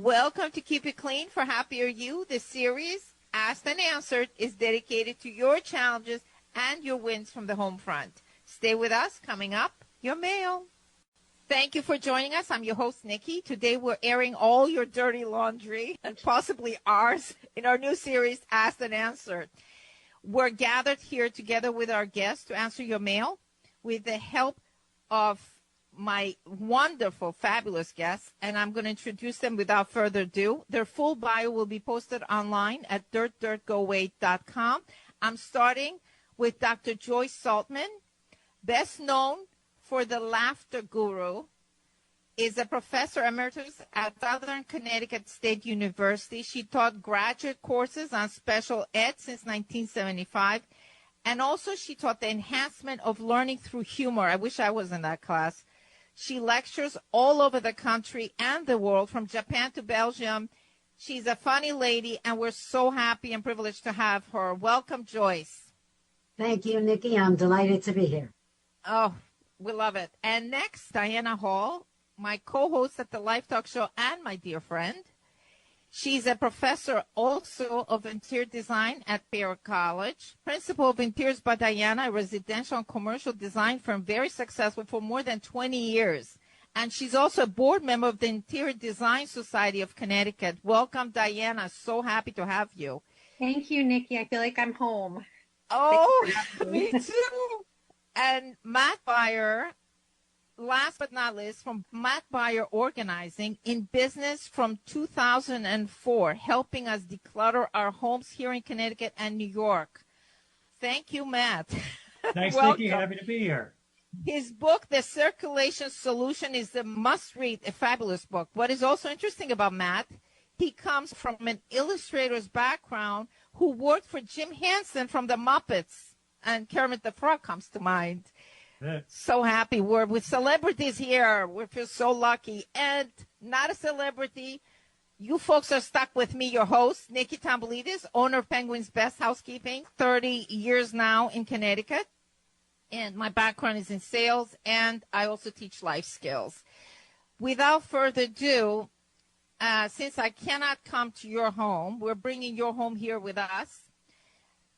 Welcome to Keep It Clean for Happier You. This series, Asked and Answered, is dedicated to your challenges and your wins from the home front. Stay with us. Coming up, your mail. Thank you for joining us. I'm your host, Nicky. Today we're airing all your dirty laundry and possibly ours in our new series, Asked and Answered. We're gathered here together with our guests to answer your mail with the help of my wonderful, fabulous guests, and I'm going to introduce them without further ado. Their full bio will be posted online at dirtdirtgoaway.com. I'm starting with Dr. Joyce Saltman, best known for the Laughter Guru, is a professor emeritus at Southern Connecticut State University. She taught graduate courses on special ed since 1975, and also she taught the enhancement of learning through humor. I wish I was in that class. She lectures all over the country and the world, from Japan to Belgium. She's a funny lady, and we're so happy and privileged to have her. Welcome, Joyce. Thank you, Nicky. I'm delighted to be here. Oh, we love it. And next, Diana Hall, my co-host at the Life Talk Show and my dear friend. She's a professor also of interior design at Baylor College, principal of Interiors by Diana, a residential and commercial design firm, very successful for more than 20 years. And she's also a board member of the Interior Design Society of Connecticut. Welcome, Diana. So happy to have you. Thank you, Nicky. I feel like I'm home. Oh, me too. And Matt Beyer, last but not least, from Matt Beyer Organizing, in business from 2004, helping us declutter our homes here in Connecticut and New York. Thank you, Matt. Thanks, Nicky. Happy to be here. His book, The Circulation Solution, is a must-read, a fabulous book. What is also interesting about Matt, he comes from an illustrator's background who worked for Jim Henson from the Muppets, and Kermit the Frog comes to mind. So happy we're with celebrities here. We feel so lucky. And not a celebrity, you folks are stuck with me, your host, Nicky Tambolidis, owner of Penguin's Best Housekeeping, 30 years now in Connecticut. And my background is in sales, and I also teach life skills. Without further ado, since I cannot come to your home, we're bringing your home here with us.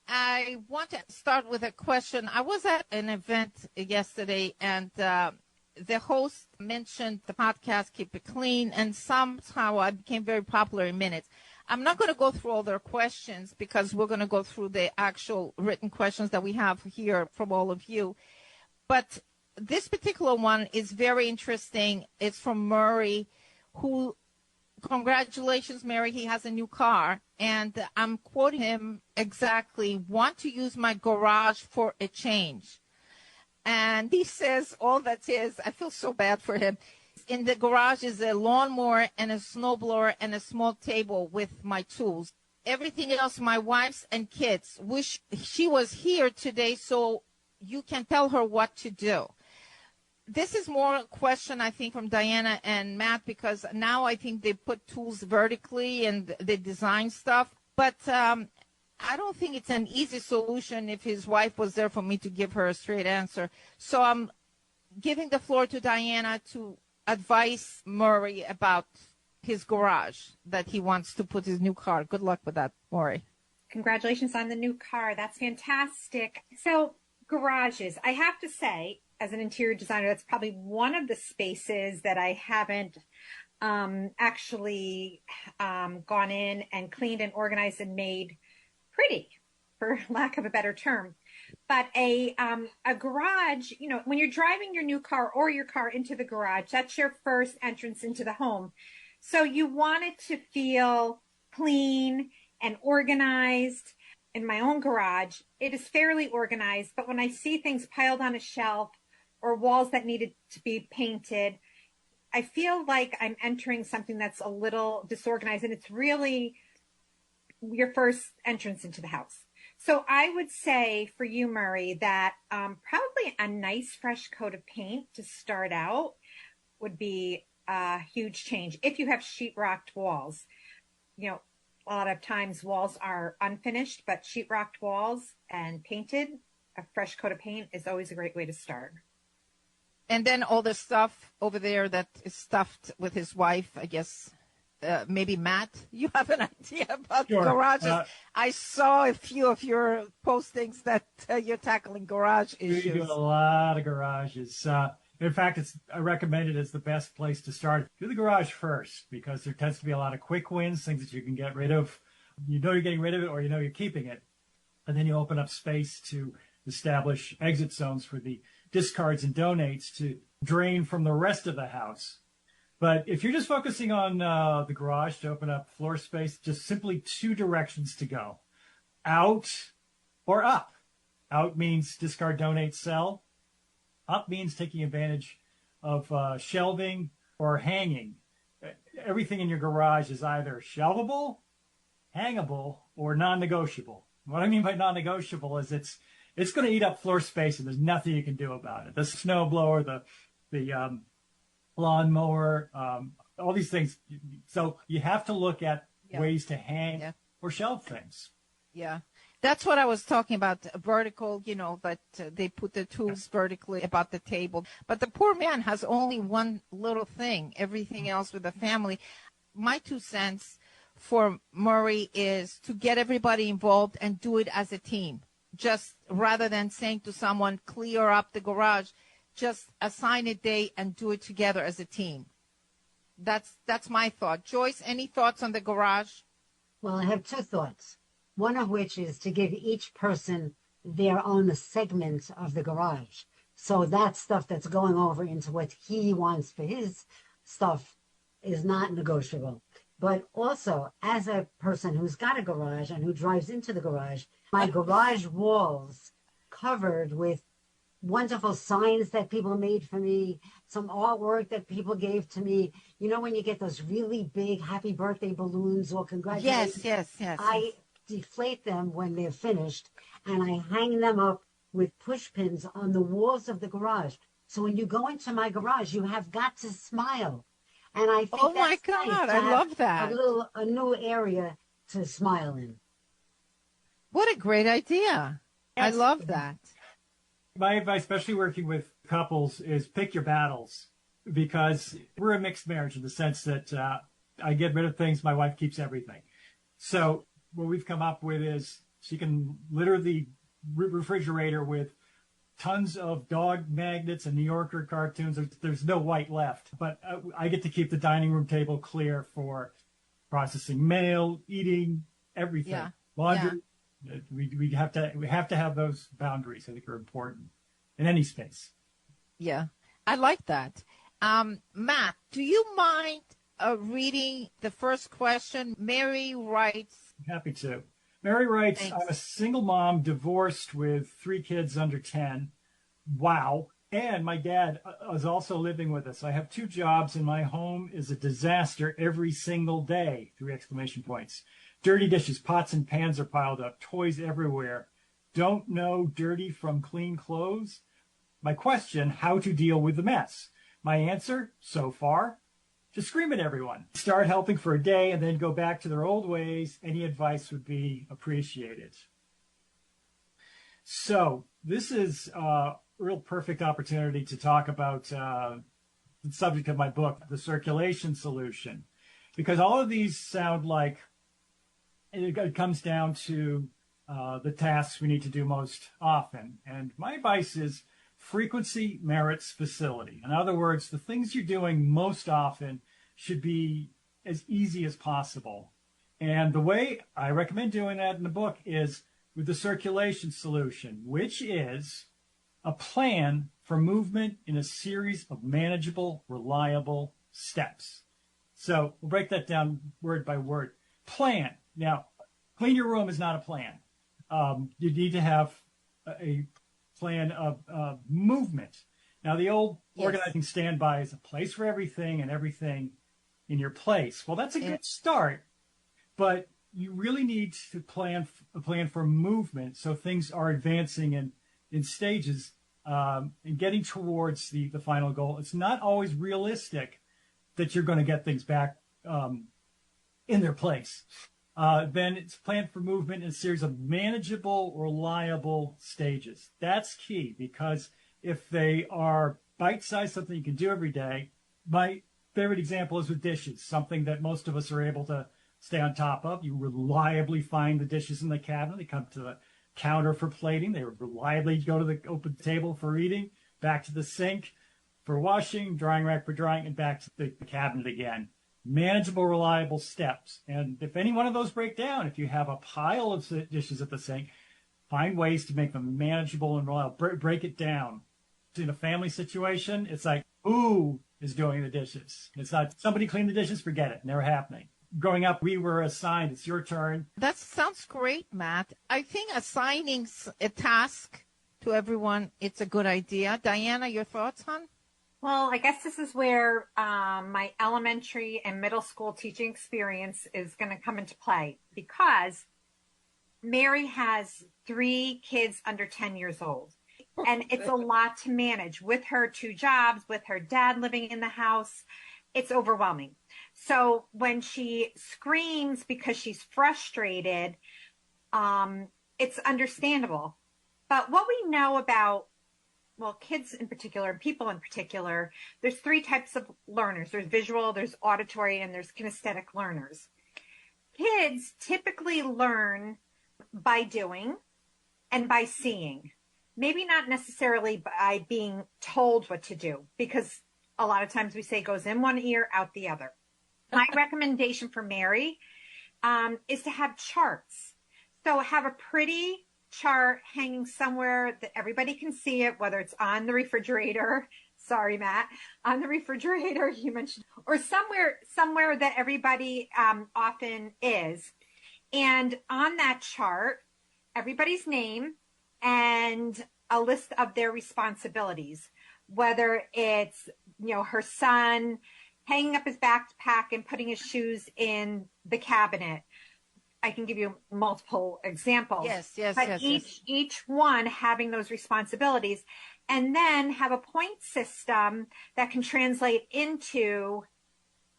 I want to start with a question. I was at an event yesterday, and the host mentioned the podcast Keep It Clean, and somehow I became very popular in minutes. I'm not going to go through all their questions because we're going to go through the actual written questions that we have here from all of you. But this particular one is very interesting. It's from Maury, who, congratulations, Mary, he has a new car. And I'm quoting him exactly, want to use my garage for a change. And he says, all that is, I feel so bad for him. In the garage is a lawnmower and a snowblower and a small table with my tools. Everything else, my wife's and kids. Wish she was here today so you can tell her what to do. This is more a question, I think, from Diana and Matt, because now I think they put tools vertically and they design stuff. But I don't think it's an easy solution if his wife was there for me to give her a straight answer. So I'm giving the floor to Diana to advise Maury about his garage that he wants to put his new car. Good luck with that, Maury. Congratulations on the new car. That's fantastic. So garages, I have to say, as an interior designer, that's probably one of the spaces that I haven't actually gone in and cleaned and organized and made pretty, for lack of a better term. But a garage, you know, when you're driving your new car or your car into the garage, that's your first entrance into the home. So you want it to feel clean and organized. In my own garage, it is fairly organized, but when I see things piled on a shelf or walls that needed to be painted, I feel like I'm entering something that's a little disorganized, and it's really your first entrance into the house. So I would say for you, Maury, that probably a nice fresh coat of paint to start out would be a huge change. If you have sheetrocked walls, you know, a lot of times walls are unfinished, but sheetrocked walls and painted, a fresh coat of paint is always a great way to start. And then all the stuff over there that is stuffed with his wife, I guess, maybe Matt, you have an idea about Sure. garages. I saw a few of your postings that you're tackling garage We issues. do a lot of garages. In fact, I recommend it as the best place to start. Do the garage first because there tends to be a lot of quick wins, things that you can get rid of. You know you're getting rid of it or you know you're keeping it. And then you open up space to establish exit zones for the discards and donates to drain from the rest of the house. But if you're just focusing on the garage to open up floor space, just simply two directions to go, out or up. Out means discard, donate, sell. Up means taking advantage of shelving or hanging. Everything in your garage is either shelvable, hangable, or non-negotiable. What I mean by non-negotiable is it's going to eat up floor space and there's nothing you can do about it. The snow blower, the lawnmower, all these things. So you have to look at ways to hang or shelve things. Yeah. That's what I was talking about, vertical, that they put the tools vertically about the table. But the poor man has only one little thing, everything else with the family. My 2 cents for Maury is to get everybody involved and do it as a team. Just rather than saying to someone, clear up the garage, just assign a day and do it together as a team. That's my thought. Joyce, any thoughts on the garage? Well, I have 2 thoughts. One of which is to give each person their own segment of the garage. So that stuff that's going over into what he wants for his stuff is not negotiable. But also, as a person who's got a garage and who drives into the garage, my garage walls covered with wonderful signs that people made for me, some artwork that people gave to me. You know when you get those really big happy birthday balloons or congratulations? Yes. I deflate them when they're finished, and I hang them up with push pins on the walls of the garage. So when you go into my garage, you have got to smile. And I think Oh my that's God, nice to I have love that. a new area to smile in. What a great idea. I love that. My advice, especially working with couples, is pick your battles because we're a mixed marriage in the sense that I get rid of things, my wife keeps everything. So what we've come up with is she can litter the refrigerator with tons of dog magnets and New Yorker cartoons. There's no white left, but I get to keep the dining room table clear for processing mail, eating, everything, laundry. Yeah. We have to have those boundaries. I think are important in any space. Yeah, I like that. Matt, do you mind reading the first question? Mary writes. Happy to. Mary writes, Thanks. I'm a single mom, divorced with 3 kids under 10. Wow. And my dad is also living with us. I have 2 jobs and my home is a disaster every single day. 3 exclamation points. Dirty dishes, pots and pans are piled up, toys everywhere. Don't know dirty from clean clothes? My question, how to deal with the mess? My answer, so far, to scream at everyone. Start helping for a day and then go back to their old ways. Any advice would be appreciated. So this is a real perfect opportunity to talk about the subject of my book, The Circulation Solution, because all of these sound like it comes down to the tasks we need to do most often. And my advice is frequency merits facility. In other words, the things you're doing most often should be as easy as possible. And the way I recommend doing that in the book is with the circulation solution, which is a plan for movement in a series of manageable, reliable steps. So we'll break that down word by word. Plan. Now, clean your room is not a plan. You need to have a plan of movement. Now, the old organizing standby is a place for everything and everything in your place. Well, that's a good start, but you really need to plan a plan for movement so things are advancing in stages and getting towards the final goal. It's not always realistic that you're going to get things back in their place. Then it's planned for movement in a series of manageable, reliable stages. That's key because if they are bite-sized, something you can do every day, my favorite example is with dishes, something that most of us are able to stay on top of. You reliably find the dishes in the cabinet. They come to the counter for plating. They reliably go to the open table for eating, back to the sink for washing, drying rack for drying, and back to the cabinet again. Manageable, reliable steps. And if any one of those break down, if you have a pile of dishes at the sink, find ways to make them manageable and reliable. Break it down. In a family situation, it's like, who is doing the dishes? It's not somebody clean the dishes, forget it. Never happening. Growing up, we were assigned, it's your turn. That sounds great, Matt. I think assigning a task to everyone, it's a good idea. Diana, your thoughts, hon? Well, I guess this is where my elementary and middle school teaching experience is going to come into play, because Mary has 3 kids under 10 years old. And it's a lot to manage with her 2 jobs, with her dad living in the house. It's overwhelming. So when she screams because she's frustrated, it's understandable. But what we know about, well, kids in particular, and people in particular, there's 3 types of learners. There's visual, there's auditory, and there's kinesthetic learners. Kids typically learn by doing and by seeing. Maybe not necessarily by being told what to do, because a lot of times we say goes in one ear, out the other. My recommendation for Mary is to have charts. So have a pretty chart hanging somewhere that everybody can see it, whether it's on the refrigerator. Sorry, Matt, on the refrigerator, you mentioned, or somewhere that everybody often is. And on that chart, everybody's name and a list of their responsibilities, whether it's, her son hanging up his backpack and putting his shoes in the cabinet. I can give you multiple examples. Yes. Each one having those responsibilities, and then have a point system that can translate into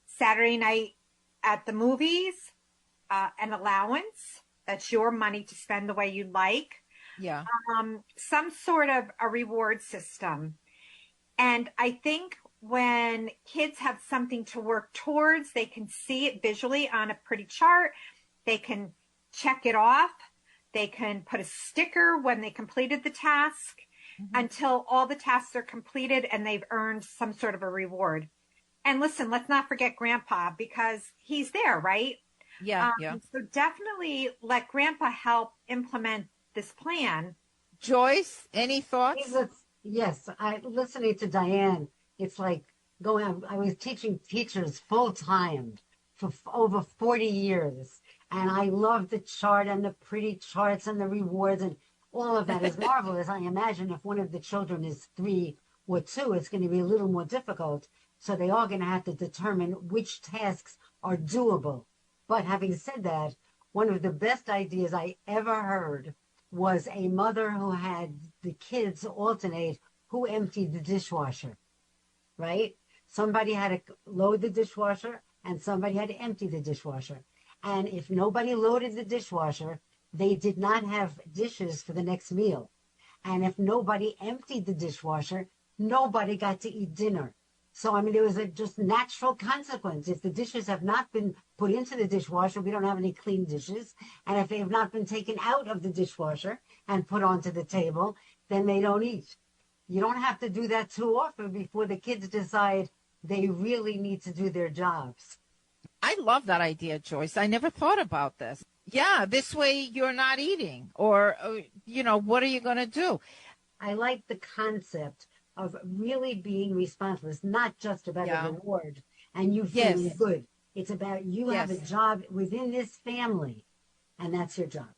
Saturday night at the movies, an allowance. That's your money to spend the way you like. Yeah. Some sort of a reward system. And I think when kids have something to work towards, they can see it visually on a pretty chart. They can check it off. They can put a sticker when they completed the task, until all the tasks are completed and they've earned some sort of a reward. And listen, let's not forget Grandpa, because he's there, right? Yeah. So definitely let Grandpa help implement this plan. Joyce, any thoughts? Yes, listening to Diane, it's like I was teaching teachers full time for over 40 years. And I love the chart and the pretty charts and the rewards, and all of that is marvelous. I imagine if one of the children is 3 or 2, it's going to be a little more difficult. So they are going to have to determine which tasks are doable. But having said that, one of the best ideas I ever heard was a mother who had the kids alternate who emptied the dishwasher, right? Somebody had to load the dishwasher and somebody had to empty the dishwasher. And if nobody loaded the dishwasher, they did not have dishes for the next meal. And if nobody emptied the dishwasher, nobody got to eat dinner. So, I mean, there was a just natural consequence. If the dishes have not been put into the dishwasher, we don't have any clean dishes. And if they have not been taken out of the dishwasher and put onto the table, then they don't eat. You don't have to do that too often before the kids decide they really need to do their jobs. I love that idea, Joyce. I never thought about this. Yeah, this way you're not eating, or, what are you going to do? I like the concept of really being responsible. It's not just about a reward and you feeling good. It's about you have a job within this family, and that's your job.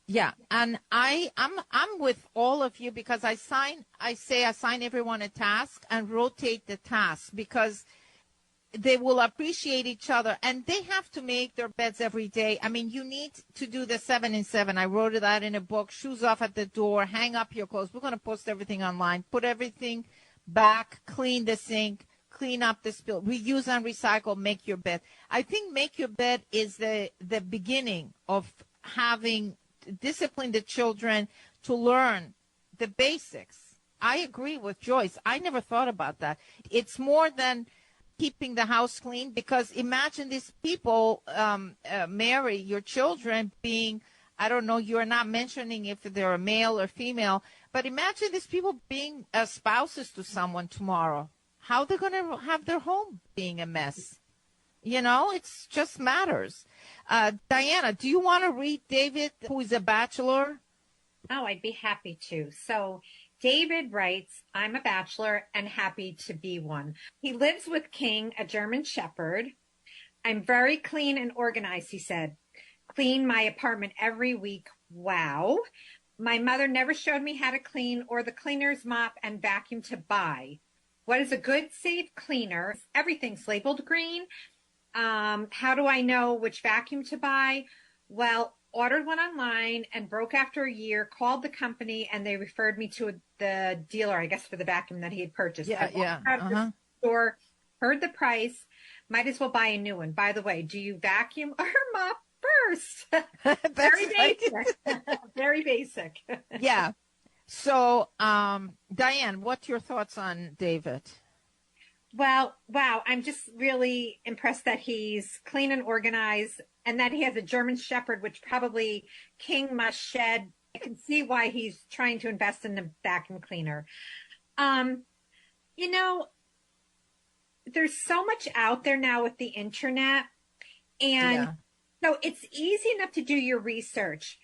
Yeah, and I'm with all of you, because I assign everyone a task and rotate the tasks, because they will appreciate each other, and they have to make their beds every day. I mean, you need to do the 7 and 7. I wrote that in a book. Shoes off at the door, hang up your clothes. We're going to post everything online. Put everything back, clean the sink, clean up the spill, reuse and recycle, make your bed. I think make your bed is the beginning of having discipline the children to learn the basics. I agree with Joyce. I never thought about that. It's more than keeping the house clean? Because imagine these people, Mary, your children being, I don't know, you're not mentioning if they're a male or female, but imagine these people being spouses to someone tomorrow. How they're going to have their home being a mess? It's just matters. Diana, do you want to read David, who is a bachelor? Oh, I'd be happy to. So David writes, I'm a bachelor and happy to be one. He lives with King, a German Shepherd. I'm very clean and organized, he said. Clean my apartment every week. Wow. My mother never showed me how to clean or the cleaner's mop and vacuum to buy. What is a good, safe cleaner? Everything's labeled green. How do I know which vacuum to buy? Well, ordered one online and broke after a year, called the company, and they referred me to the dealer, I guess, for the vacuum that he had purchased. Yeah. Out of the store, heard the price, might as well buy a new one. By the way, do you vacuum or mop first? Very basic. Very basic. Yeah. So, Diane, what's your thoughts on David? Well, wow. I'm just really impressed that he's clean and organized and that he has a German Shepherd, which probably King must shed. I can see why he's trying to invest in a vacuum cleaner. There's so much out there now with the internet. And so it's easy enough to do your research.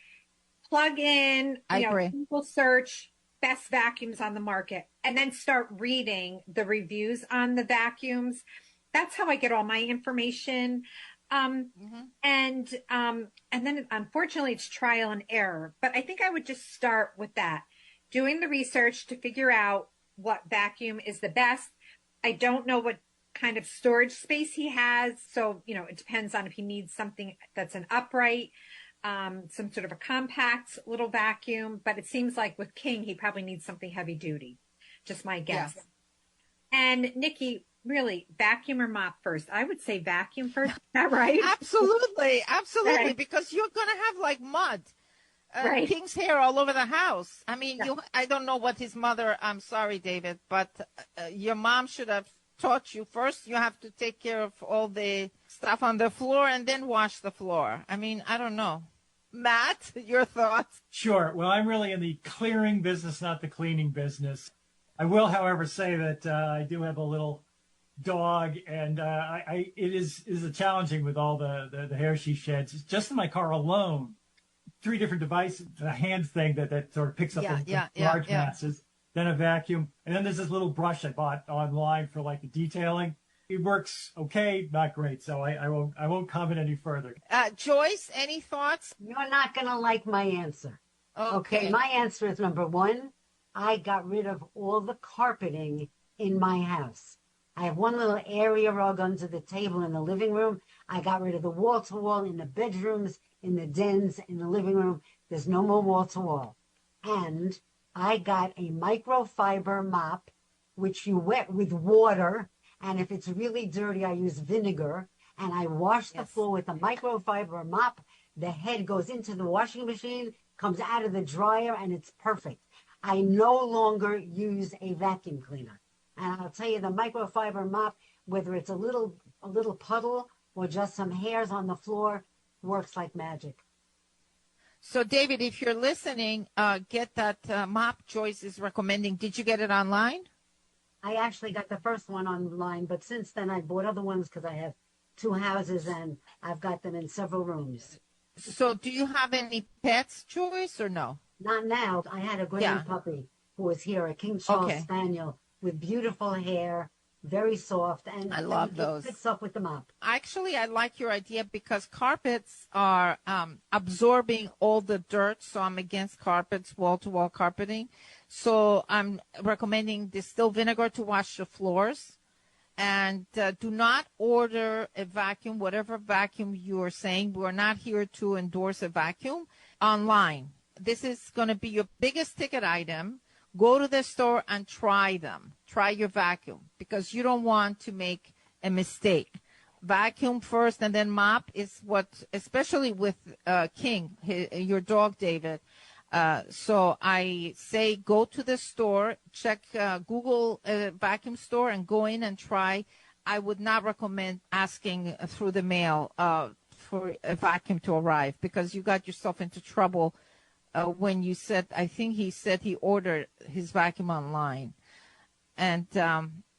Plug in, Google search best vacuums on the market and then start reading the reviews on the vacuums. That's how I get all my information. And then unfortunately it's trial and error, but I think I would just start with that, doing the research to figure out what vacuum is the best. I don't know what kind of storage space he has. So, it depends on if he needs something that's an upright, some sort of a compact little vacuum, but it seems like with King, he probably needs something heavy duty. Just my guess. Yes. And Nicky, really, vacuum or mop first? I would say vacuum first. Is that right? Absolutely. Right. Because you're going to have like mud, right. King's hair all over the house. I mean, I don't know what his mother, I'm sorry, David, but your mom should have taught you first. You have to take care of all the stuff on the floor and then wash the floor. I mean, I don't know. Matt, your thoughts? Sure. Well, I'm really in the clearing business, not the cleaning business. I will, however, say that I do have a little dog, and it is challenging with all the hair she sheds. Just in my car alone, 3 different devices, a hand thing that sort of picks up the large masses, then a vacuum, and then there's this little brush I bought online for like the detailing. It works okay, not great, so I won't comment any further. Joyce, any thoughts? You're not going to like my answer. Okay. My answer is number 1, I got rid of all the carpeting in my house. I have one little area rug under the table in the living room. I got rid of the wall-to-wall in the bedrooms, in the dens, in the living room. There's no more wall-to-wall. And I got a microfiber mop, which you wet with water. And if it's really dirty, I use vinegar. And I wash the floor with a microfiber mop. The head goes into the washing machine, comes out of the dryer, and it's perfect. I no longer use a vacuum cleaner. And I'll tell you, the microfiber mop, whether it's a little puddle or just some hairs on the floor, works like magic. So, David, if you're listening, get that mop Joyce is recommending. Did you get it online? I actually got the first one online, but since then I bought other ones because I have 2 houses and I've got them in several rooms. So do you have any pets, Joyce, or no? Not now. I had a granny puppy who was here, a King Charles Spaniel with beautiful hair, very soft, and I love those. It fits up with the mop. Actually, I like your idea because carpets are absorbing all the dirt, so I'm against carpets, wall-to-wall carpeting. So I'm recommending distilled vinegar to wash the floors. And do not order a vacuum, whatever vacuum you are saying. We're not here to endorse a vacuum online. This is going to be your biggest ticket item. Go to the store and try them. Try your vacuum because you don't want to make a mistake. Vacuum first and then mop is what, especially with King, your dog, David. So I say go to the store, check Google vacuum store and go in and try. I would not recommend asking through the mail for a vacuum to arrive, because you got yourself into trouble when you said, I think he said he ordered his vacuum online. And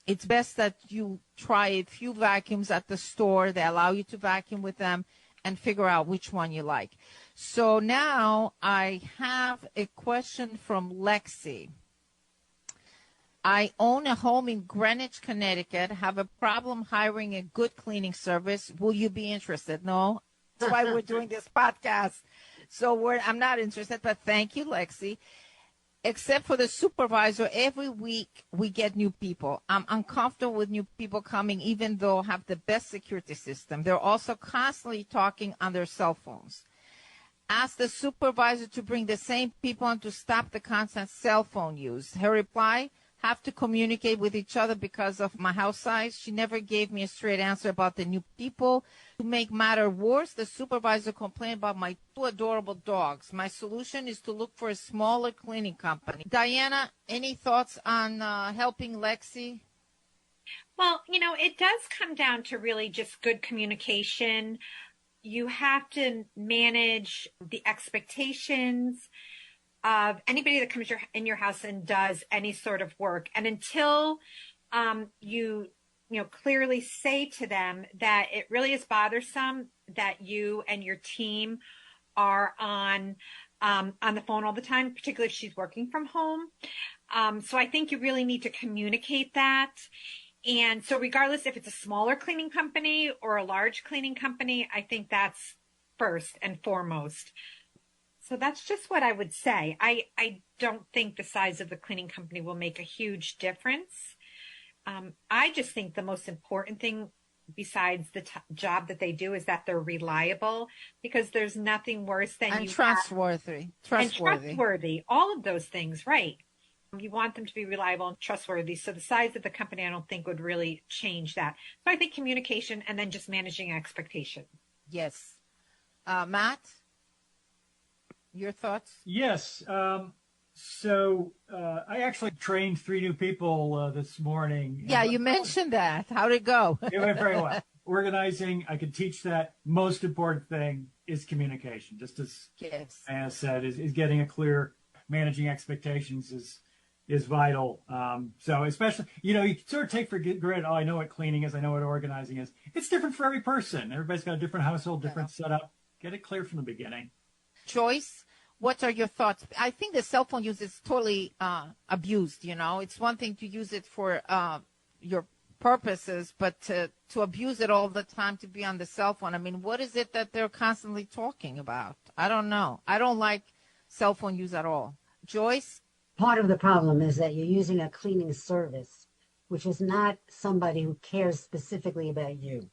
it's best that you try a few vacuums at the store. They allow you to vacuum with them and figure out which one you like. So now I have a question from Lexie. I own a home in Greenwich, Connecticut, have a problem hiring a good cleaning service. Will you be interested? No. That's why we're doing this podcast. So I'm not interested, but thank you, Lexie. Except for the supervisor, every week we get new people. I'm uncomfortable with new people coming, even though I have the best security system. They're also constantly talking on their cell phones. Ask the supervisor to bring the same people on to stop the constant cell phone use. Her reply, have to communicate with each other because of my house size. She never gave me a straight answer about the new people. To make matter worse, the supervisor complained about my two adorable dogs. My solution is to look for a smaller cleaning company. Diana, any thoughts on helping Lexie? Well, it does come down to really just good communication. You have to manage the expectations of anybody that comes in your house and does any sort of work. And until you clearly say to them that it really is bothersome that you and your team are on the phone all the time, particularly if she's working from home. So I think you really need to communicate that. And so regardless if it's a smaller cleaning company or a large cleaning company, I think that's first and foremost. So that's just what I would say. I don't think the size of the cleaning company will make a huge difference. I just think the most important thing besides the job that they do is that they're reliable, because there's nothing worse than and trustworthy. And trustworthy. All of those things, right? You want them to be reliable and trustworthy. So the size of the company, I don't think would really change that. So I think communication and then just managing expectation. Yes. Matt? Your thoughts? Yes. So I actually trained 3 new people this morning. Yeah, you mentioned that. How'd it go? It went very well. Organizing, I could teach that. Most important thing is communication. Just as Anna said, is getting a clear, managing expectations is vital. So especially, you sort of take for granted, I know what cleaning is, I know what organizing is. It's different for every person. Everybody's got a different household, different setup. Get it clear from the beginning. Joyce, what are your thoughts? I think the cell phone use is totally abused. It's one thing to use it for your purposes, but to abuse it all the time, to be on the cell phone. I mean, what is it that they're constantly talking about? I don't know. I don't like cell phone use at all. Joyce? Part of the problem is that you're using a cleaning service, which is not somebody who cares specifically about you.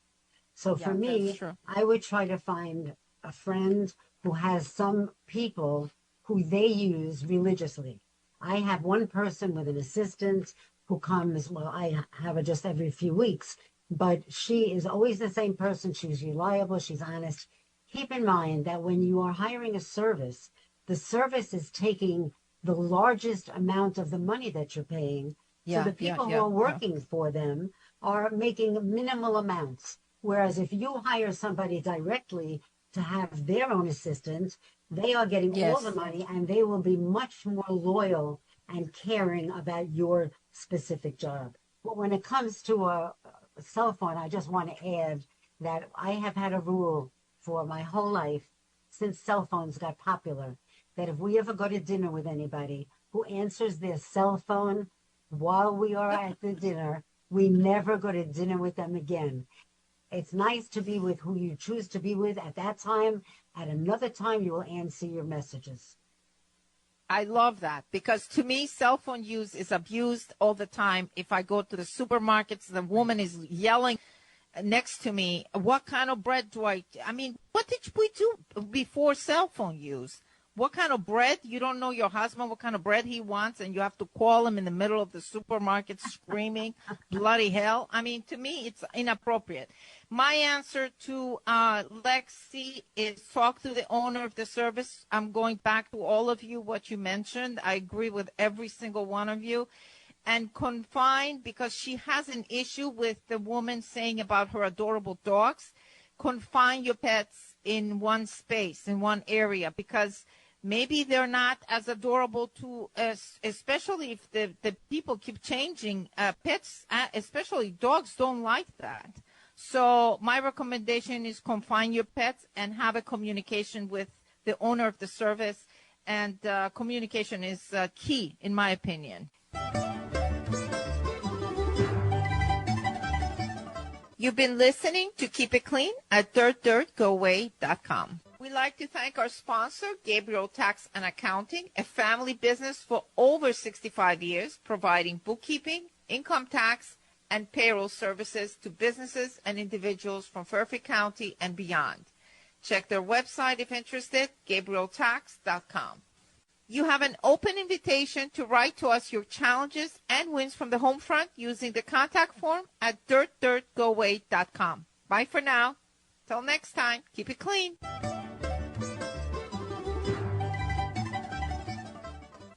So for me, I would try to find a friend who has some people who they use religiously. I have one person with an assistant who comes, well, I have her just every few weeks, but she is always the same person. She's reliable, she's honest. Keep in mind that when you are hiring a service, the service is taking the largest amount of the money that you're paying. So the people who are working for them are making minimal amounts. Whereas if you hire somebody directly to have their own assistant, they are getting all the money, and they will be much more loyal and caring about your specific job. But when it comes to a cell phone, I just want to add that I have had a rule for my whole life since cell phones got popular, that if we ever go to dinner with anybody who answers their cell phone while we are at the dinner, we never go to dinner with them again. It's nice to be with who you choose to be with at that time. At another time, you will answer your messages. I love that, because to me, cell phone use is abused all the time. If I go to the supermarkets, the woman is yelling next to me, what kind of bread do I mean, what did we do before cell phone use? What kind of bread? You don't know your husband what kind of bread he wants, and you have to call him in the middle of the supermarket screaming, bloody hell. I mean, to me, it's inappropriate. My answer to Lexie is talk to the owner of the service. I'm going back to all of you, what you mentioned. I agree with every single one of you. and confine, because she has an issue with the woman saying about her adorable dogs, confine your pets in one space, in one area, because maybe they're not as adorable to us, especially if the people keep changing. Pets, especially dogs, don't like that. So my recommendation is confine your pets and have a communication with the owner of the service. And communication is key, in my opinion. You've been listening to Keep It Clean at dirtdirtgoaway.com. We'd like to thank our sponsor, Gabriel Tax and Accounting, a family business for over 65 years, providing bookkeeping, income tax, and payroll services to businesses and individuals from Fairfield County and beyond. Check their website if interested, gabrieltax.com. You have an open invitation to write to us your challenges and wins from the home front using the contact form at dirtdirtgoaway.com. Bye for now. Till next time, keep it clean.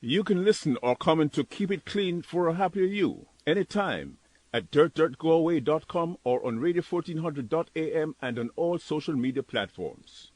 You can listen or comment to Keep It Clean for a happier you anytime at dirtdirtgoaway.com or on radio1400.am and on all social media platforms.